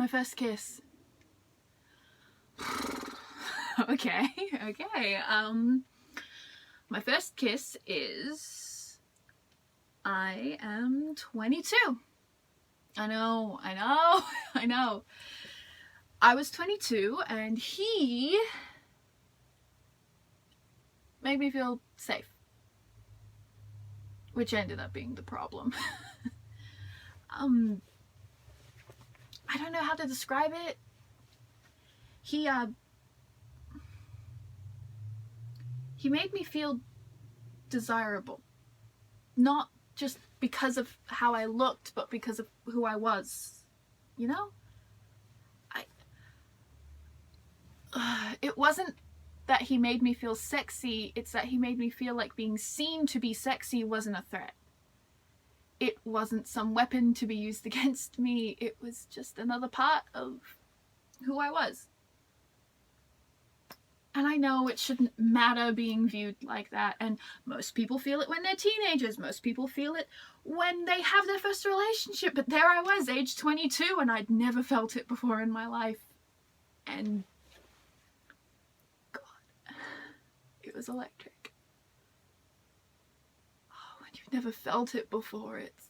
My first kiss. Okay. My first kiss is... I am 22. I know. I was 22 and he made me feel safe, which ended up being the problem. I don't know how to describe it. He made me feel desirable. Not just because of how I looked, but because of who I was. You know? It wasn't that he made me feel sexy, it's that he made me feel like being seen to be sexy wasn't a threat. It wasn't some weapon to be used against me, it was just another part of who I was. And I know it shouldn't matter being viewed like that, and most people feel it when they're teenagers, most people feel it when they have their first relationship, but there I was, age 22, and I'd never felt it before in my life. And God, it was electric. Oh, when you've never felt it before, it's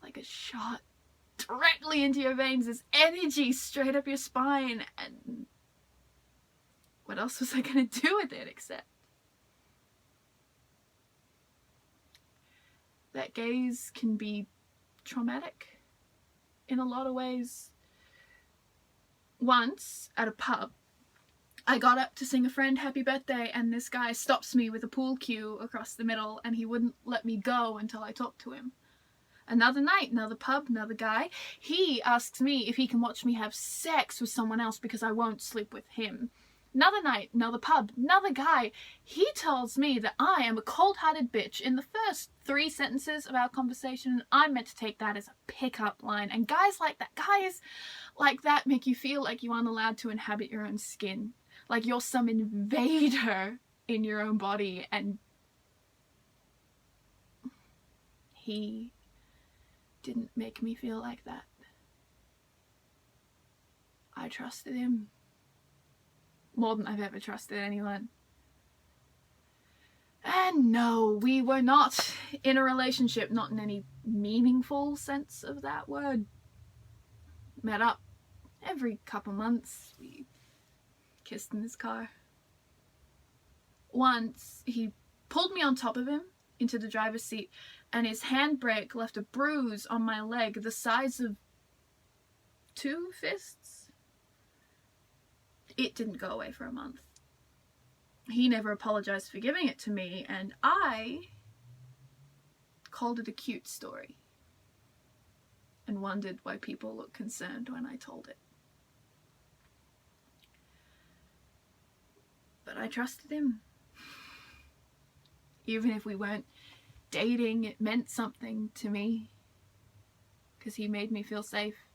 like a shot directly into your veins, this energy straight up your spine, and what else was I gonna do with it except that gaze can be traumatic in a lot of ways. Once at a pub, I got up to sing a friend happy birthday and this guy stops me with a pool cue across the middle and he wouldn't let me go until I talked to him. Another night, another pub, another guy, he asks me if he can watch me have sex with someone else because I won't sleep with him. Another night, another pub, another guy, he tells me that I am a cold-hearted bitch in the first 3 sentences of our conversation. I'm meant to take that as a pickup line, and guys like that make you feel like you aren't allowed to inhabit your own skin, like you're some invader in your own body. And he didn't make me feel like that. I trusted him more than I've ever trusted anyone. And no, we were not in a relationship, not in any meaningful sense of that word. Met up every couple months. We kissed in his car. Once, he pulled me on top of him into the driver's seat, and his handbrake left a bruise on my leg the size of 2 fists. It didn't go away for a month. He never apologized for giving it to me, and I called it a cute story and wondered why people looked concerned when I told it. But I trusted him. Even if we weren't dating, it meant something to me because he made me feel safe.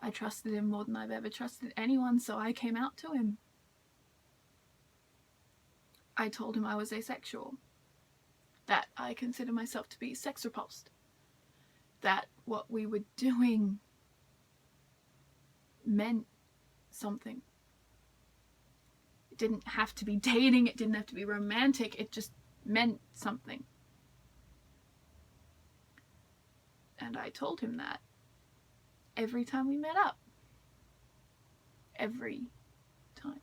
I trusted him more than I've ever trusted anyone, so I came out to him. I told him I was asexual, that I consider myself to be sex repulsed, that what we were doing meant something. It didn't have to be dating, it didn't have to be romantic, it just meant something. And I told him that every time we met up. Every time.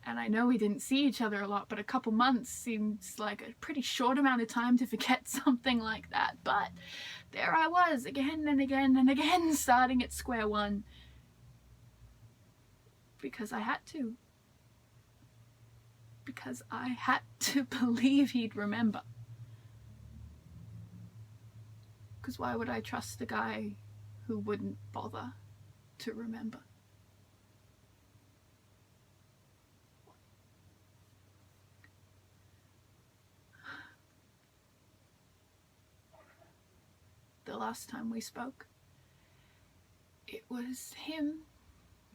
And I know we didn't see each other a lot, but a couple months seems like a pretty short amount of time to forget something like that. But there I was, again and again and again, starting at square one. Because I had to. Because I had to believe he'd remember. Because why would I trust a guy who wouldn't bother to remember? The last time we spoke, it was him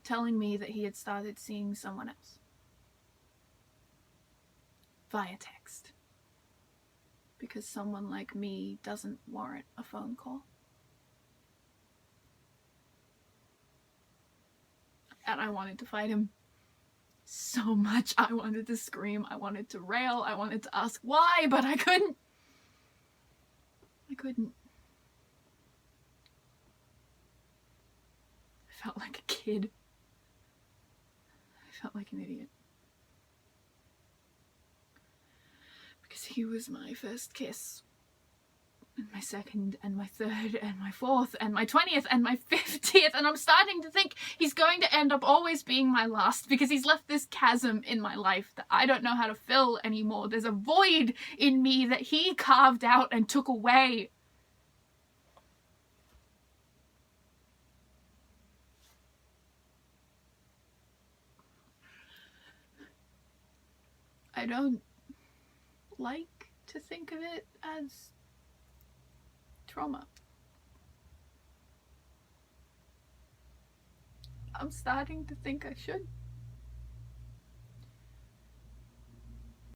telling me that he had started seeing someone else. Via text. because someone like me doesn't warrant a phone call. And I wanted to fight him so much. I wanted to scream, I wanted to rail, I wanted to ask why, but I couldn't. I felt like a kid. I felt like an idiot. Because he was my first kiss, and my second, and my third, and my fourth, and my 20th, and my 50th, and I'm starting to think he's going to end up always being my last, because he's left this chasm in my life that I don't know how to fill anymore. There's a void in me that he carved out and took away. I don't like to think of it as trauma. I'm starting to think I should.